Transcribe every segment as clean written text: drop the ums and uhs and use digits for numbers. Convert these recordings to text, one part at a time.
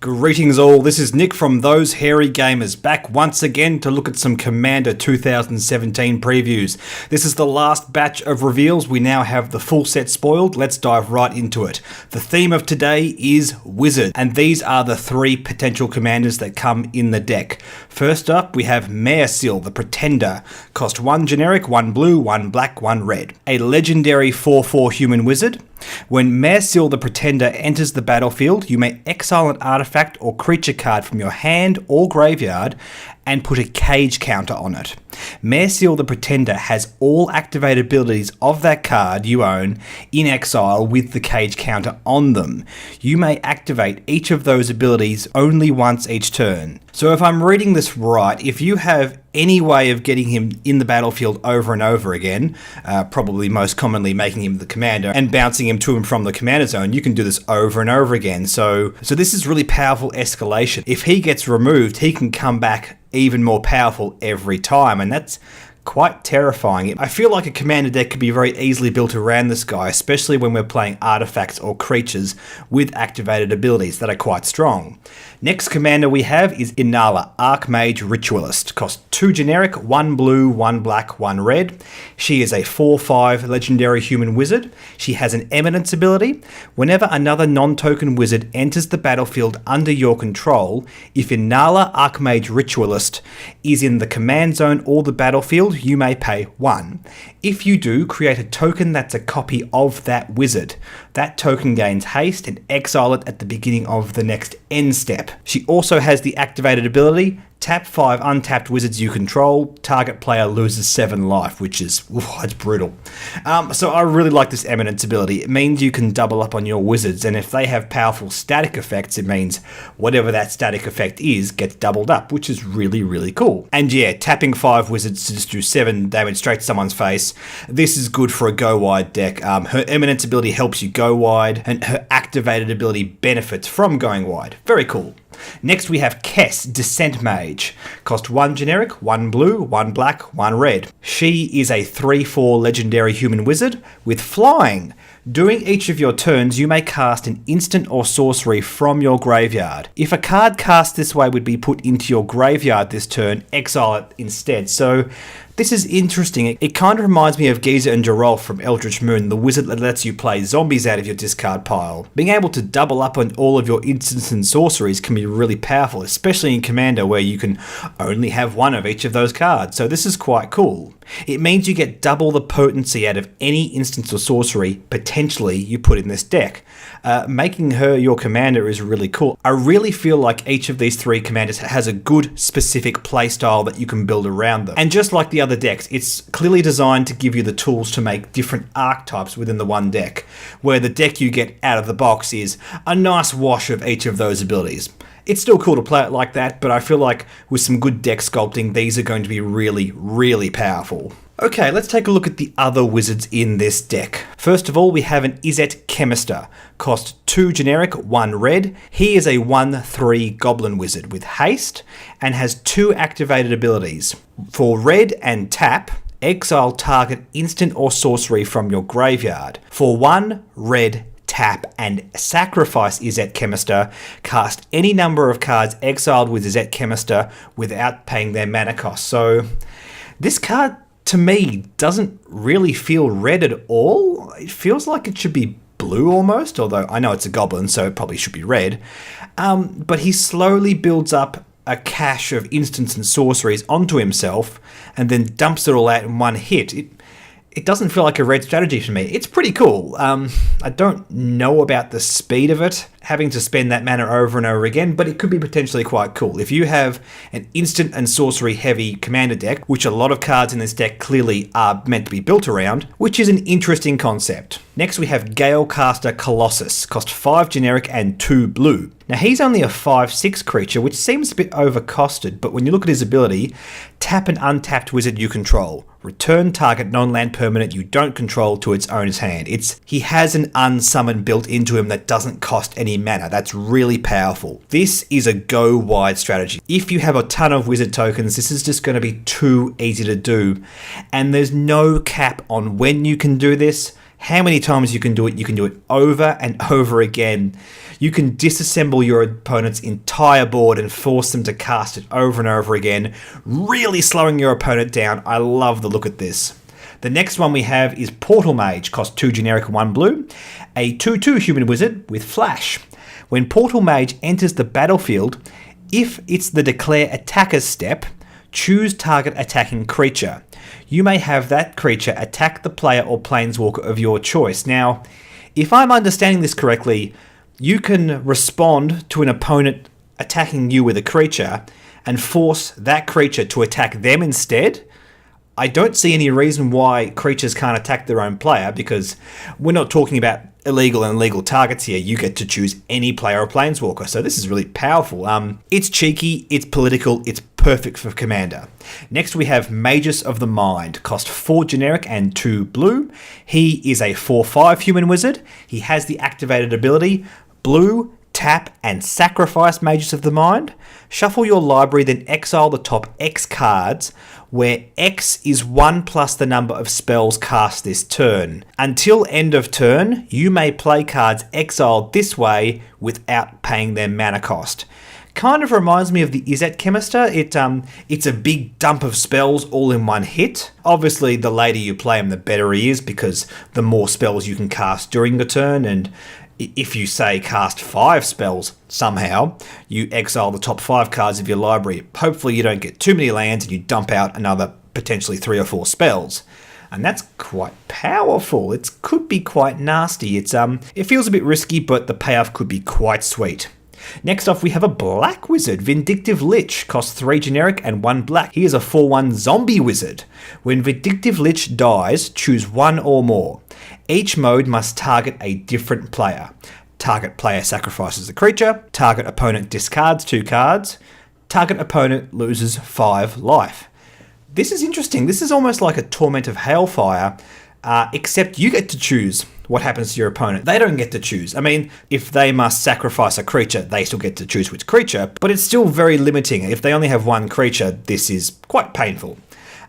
Greetings all, this is Nick from Those Hairy Gamers, back once again to look at some Commander 2017 previews. This is the last batch of reveals, we now have the full set spoiled, let's dive right into it. The theme of today is Wizard, and these are the three potential commanders that come in the deck. First up, we have Mareseal, the Pretender. Cost 1 generic, 1 blue, 1 black, 1 red. A legendary 4/4 human wizard. When Mareseal the Pretender enters the battlefield, you may exile an artifact or creature card from your hand or graveyard and put a cage counter on it. Mareseal the Pretender has all activated abilities of that card you own in exile with the cage counter on them. You may activate each of those abilities only once each turn. So if I'm reading this right, if you have any way of getting him in the battlefield over and over again, probably most commonly making him the commander and bouncing him to and from the commander zone, you can do this over and over again. So this is really powerful escalation. If he gets removed, he can come back even more powerful every time, and that's quite terrifying. I feel like a commander deck could be very easily built around this guy, especially when we're playing artifacts or creatures with activated abilities that are quite strong. Next commander we have is Inala, Archmage Ritualist. Cost 2 generic, 1 blue, 1 black, 1 red. She is a 4/5 legendary human wizard. She has an Eminence ability. Whenever another non-token wizard enters the battlefield under your control, if Inala, Archmage Ritualist is in the command zone or the battlefield, you may pay 1. If you do, create a token that's a copy of that wizard. That token gains haste and exile it at the beginning of the next end step. She also has the activated ability, tap 5 untapped wizards you control, target player loses 7 life, which is, it's brutal. So I really like this Eminence ability. It means you can double up on your wizards, and if they have powerful static effects, it means whatever that static effect is gets doubled up, which is really, really cool. And yeah, tapping 5 wizards to just do 7 damage straight to someone's face, this is good for a go-wide deck. Her Eminence ability helps you go wide, and her activated ability benefits from going wide. Very cool. Next we have Kess, Descent Mage. Cost 1 generic, 1 blue, 1 black, 1 red. She is a 3/4 legendary human wizard with flying. During each of your turns, you may cast an instant or sorcery from your graveyard. If a card cast this way would be put into your graveyard this turn, exile it instead. So this is interesting. It kind of reminds me of Giza and Geralt from Eldritch Moon, the wizard that lets you play zombies out of your discard pile. Being able to double up on all of your instants and sorceries can be really powerful, especially in Commander where you can only have one of each of those cards. So this is quite cool. It means you get double the potency out of any instance or sorcery potentially you put in this deck. Making her your commander is really cool. I really feel like each of these three commanders has a good specific playstyle that you can build around them. And just like the other decks, it's clearly designed to give you the tools to make different archetypes within the one deck, where the deck you get out of the box is a nice wash of each of those abilities. It's still cool to play it like that, but I feel like with some good deck sculpting, these are going to be really, really powerful. Okay, let's take a look at the other wizards in this deck. First of all, we have an Izzet Chemister. Cost 2 generic, 1 red. He is a 1/3 goblin wizard with haste and has 2 activated abilities. For red and tap, exile target instant or sorcery from your graveyard. For 1 red, tap and sacrifice Izzet Chemister, cast any number of cards exiled with Izzet Chemister without paying their mana cost. So this card to me doesn't really feel red at all. It feels like it should be blue almost, although I know it's a goblin, so it probably should be red. But he slowly builds up a cache of instants and sorceries onto himself and then dumps it all out in one hit. It doesn't feel like a red strategy for me. It's pretty cool. I don't know about the speed of it, having to spend that mana over and over again, but it could be potentially quite cool. If you have an instant and sorcery heavy commander deck, which a lot of cards in this deck clearly are meant to be built around, which is an interesting concept. Next we have Galecaster Colossus, cost 5 generic and 2 blue. Now he's only a 5/6 creature, which seems a bit overcosted, but when you look at his ability, tap an untapped wizard you control. Return target non-land permanent you don't control to its owner's hand. He has an unsummon built into him that doesn't cost any mana. That's really powerful. This is a go wide strategy. If you have a ton of wizard tokens, this is just going to be too easy to do. And there's no cap on when you can do this, how many times you can do it over and over again. You can disassemble your opponent's entire board and force them to cast it over and over again, really slowing your opponent down. I love the look at this. The next one we have is Portal Mage, cost 2 generic and 1 blue, a 2/2 human wizard with flash. When Portal Mage enters the battlefield, if it's the declare attacker's step, choose target attacking creature. You may have that creature attack the player or planeswalker of your choice. Now, if I'm understanding this correctly, you can respond to an opponent attacking you with a creature and force that creature to attack them instead. I don't see any reason why creatures can't attack their own player, because we're not talking about illegal and legal targets here. You get to choose any player or planeswalker, so this is really powerful. It's cheeky, it's political, it's perfect for Commander. Next we have Magus of the Mind, cost 4 generic and 2 blue. He is a 4/5 human wizard. He has the activated ability blue, tap and sacrifice Magus of the Mind. Shuffle your library, then exile the top X cards, where X is 1 plus the number of spells cast this turn. Until end of turn, you may play cards exiled this way without paying their mana cost. Kind of reminds me of the Izzet Chemister. It's a big dump of spells all in one hit. Obviously, the later you play him, the better he is, because the more spells you can cast during the turn, and if you say cast 5 spells somehow, you exile the top 5 cards of your library. Hopefully you don't get too many lands and you dump out another potentially 3 or 4 spells. And that's quite powerful. It could be quite nasty. It feels a bit risky, but the payoff could be quite sweet. Next off, we have a black wizard, Vindictive Lich, costs 3 generic and 1 black. He is a 4/1 zombie wizard. When Vindictive Lich dies, choose 1 or more. Each mode must target a different player. Target player sacrifices a creature. Target opponent discards 2 cards. Target opponent loses 5 life. This is interesting. This is almost like a Torment of Hailfire, except you get to choose what happens to your opponent. They don't get to choose. I mean, if they must sacrifice a creature, they still get to choose which creature, but it's still very limiting. If they only have 1 creature, this is quite painful.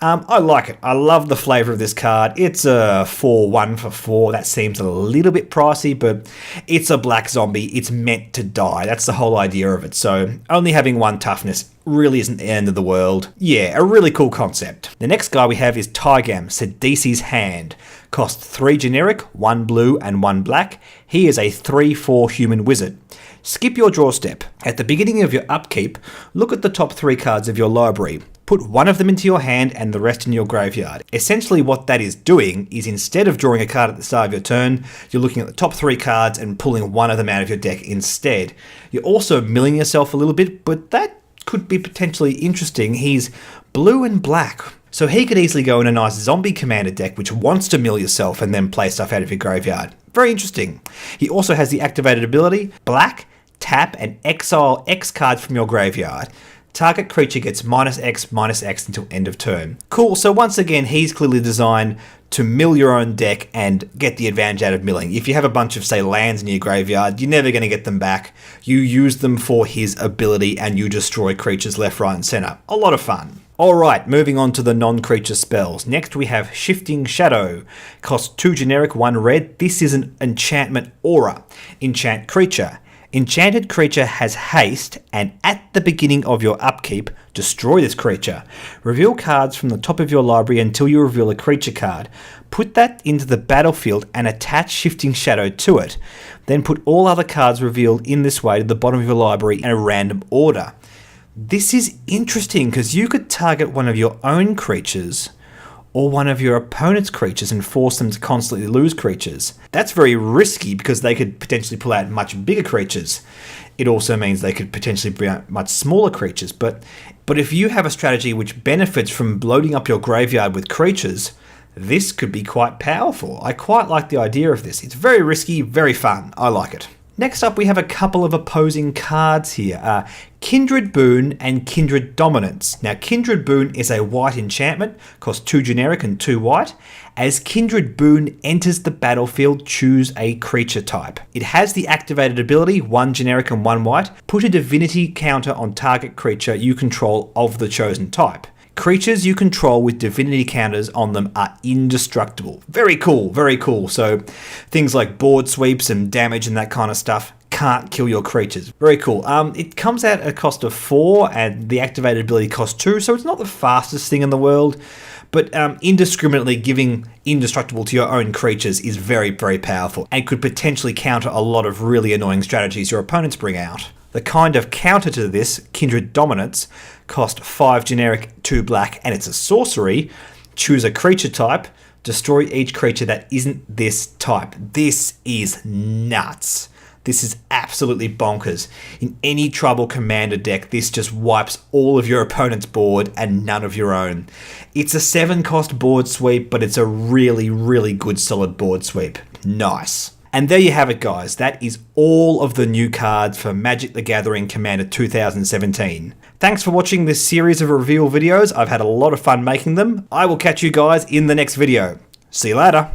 I like it. I love the flavour of this card. It's a 4/1 for 4. That seems a little bit pricey, but it's a black zombie. It's meant to die. That's the whole idea of it. So only having 1 toughness really isn't the end of the world. Yeah, a really cool concept. The next guy we have is Tygam, Sidisi's Hand. Cost 3 generic, 1 blue and 1 black. He is a 3/4 human wizard. Skip your draw step. At the beginning of your upkeep, look at the top 3 cards of your library. Put 1 of them into your hand and the rest in your graveyard. Essentially what that is doing is, instead of drawing a card at the start of your turn, you're looking at the top 3 cards and pulling 1 of them out of your deck instead. You're also milling yourself a little bit, but that could be potentially interesting. He's blue and black, so he could easily go in a nice zombie commander deck which wants to mill yourself and then play stuff out of your graveyard. Very interesting. He also has the activated ability black, tap and exile X cards from your graveyard. Target creature gets -X until end of turn. Cool, so once again, he's clearly designed to mill your own deck and get the advantage out of milling. If you have a bunch of, say, lands in your graveyard, you're never going to get them back. You use them for his ability and you destroy creatures left, right and centre. A lot of fun. Alright, moving on to the non-creature spells. Next we have Shifting Shadow. Costs 2 generic, 1 red. This is an enchantment aura. Enchant creature. Enchanted creature has haste, and at the beginning of your upkeep, destroy this creature. Reveal cards from the top of your library until you reveal a creature card. Put that into the battlefield and attach Shifting Shadow to it. Then put all other cards revealed in this way to the bottom of your library in a random order. This is interesting because you could target one of your own creatures or one of your opponent's creatures and force them to constantly lose creatures. That's very risky because they could potentially pull out much bigger creatures. It also means they could potentially bring out much smaller creatures. But if you have a strategy which benefits from loading up your graveyard with creatures, this could be quite powerful. I quite like the idea of this. It's very risky, very fun. I like it. Next up, we have a couple of opposing cards here. Kindred Boon and Kindred Dominance. Now, Kindred Boon is a white enchantment, costs 2 generic and 2 white. As Kindred Boon enters the battlefield, choose a creature type. It has the activated ability, 1 generic and 1 white. Put a divinity counter on target creature you control of the chosen type. Creatures you control with divinity counters on them are indestructible. Very cool, very cool. So things like board sweeps and damage and that kind of stuff can't kill your creatures. Very cool. It comes at a cost of 4 and the activated ability costs 2, so it's not the fastest thing in the world, but indiscriminately giving indestructible to your own creatures is very, very powerful and could potentially counter a lot of really annoying strategies your opponents bring out. The kind of counter to this, Kindred Dominance, cost 5 generic, 2 black, and it's a sorcery. Choose a creature type, destroy each creature that isn't this type. This is nuts. This is absolutely bonkers. In any Trouble Commander deck, this just wipes all of your opponent's board and none of your own. It's a 7 cost board sweep, but it's a really, really good solid board sweep. Nice. And there you have it, guys. That is all of the new cards for Magic the Gathering Commander 2017. Thanks for watching this series of reveal videos. I've had a lot of fun making them. I will catch you guys in the next video. See you later.